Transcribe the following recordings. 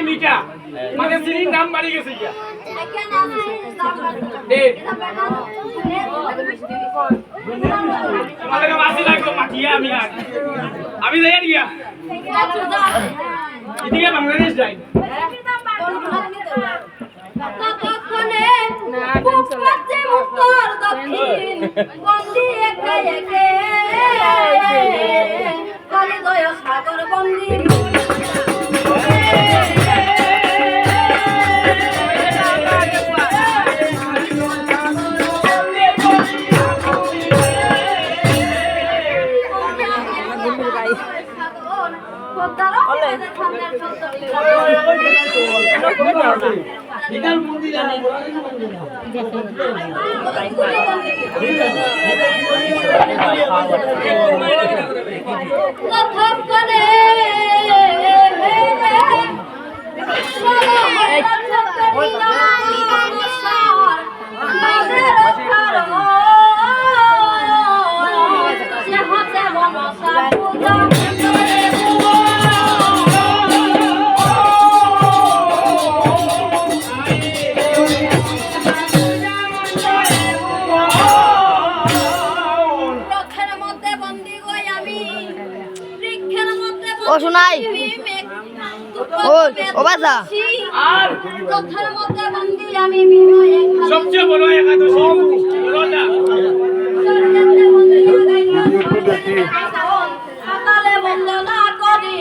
মিঠা মানে চিনির দাম বাড়ি গেছে কি তোমাদের মাছি লাগলো মাটিয়া আমি যাই গিয়া এদিকে বাংলাদেশ যাই কতক্ষণে পূর্বে উত্তর দক্ষিণ বন্দি একে একে কালিদয় সাগর বন্দি ও শোনাই ও বাজা আর কথার মধ্যে বন্দি আমি সবচেয়ে বড় একাদশী বলো না সকালে বন্দনা করি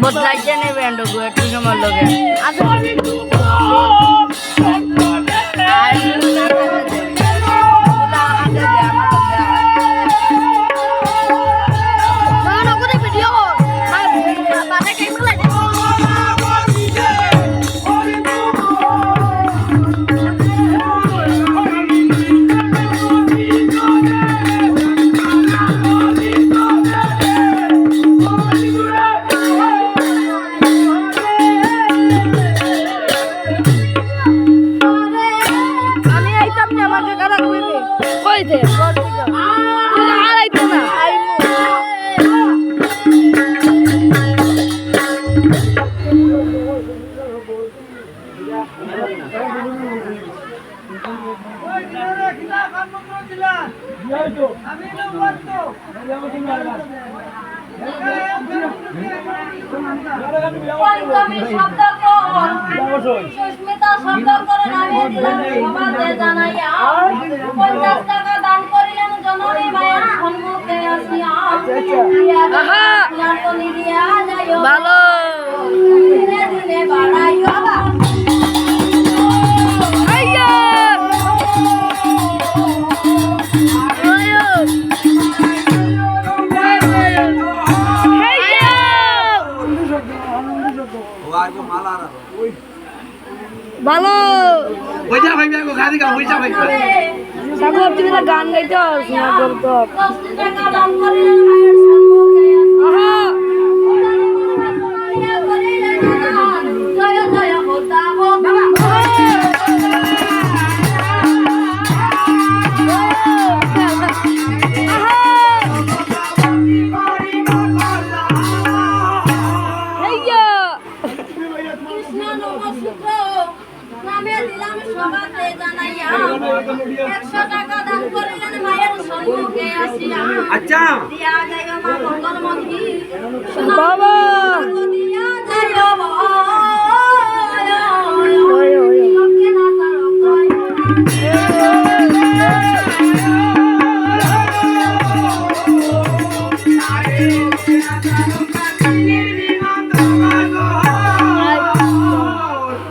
বদলাইছে নেই ব্যান্ড একটু সময় লোকে সুস্মিতা শব্দ করে সমাজে জানাইয়া 50 টাকা দান করিলেন জননী মায়ের সম্মুখে আসিয়া ভালো ভালো পয়সা ভাইবা গো গাদি গা পয়সা ভাইবা সাগর তুমি তো গান গাইতে শোনা করতো 10 টাকা দান করিলেন মায়ের সম্মুখে আহা জয় জয় হোতা হোতা কৃষ্ণ নমস্কার নামে দিলাম সবাতে জানাইয়া 100 টাকা দান করিলেন মায়ের সম্মুখে আসিয়া আচ্ছা দিয়া যায় মা মঙ্গলমতি বাবা দিয়া যায় লক্ষ্মী না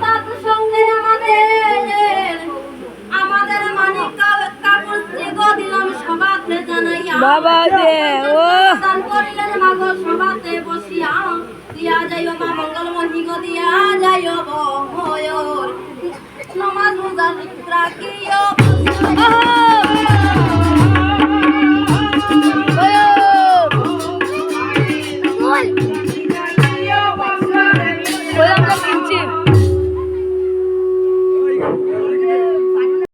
তার সঙ্গে আমাদের মানিক কাপড় চেগো দিলাম সবাতে জানাইয়া বাবা দে ও দান করিলেন মাগো সবাতে বসিয়া দিয়া যাইও মা মঙ্গলমতি গো দিয়া যাইও বহয়র নমাজ রোজা রাখিও আহা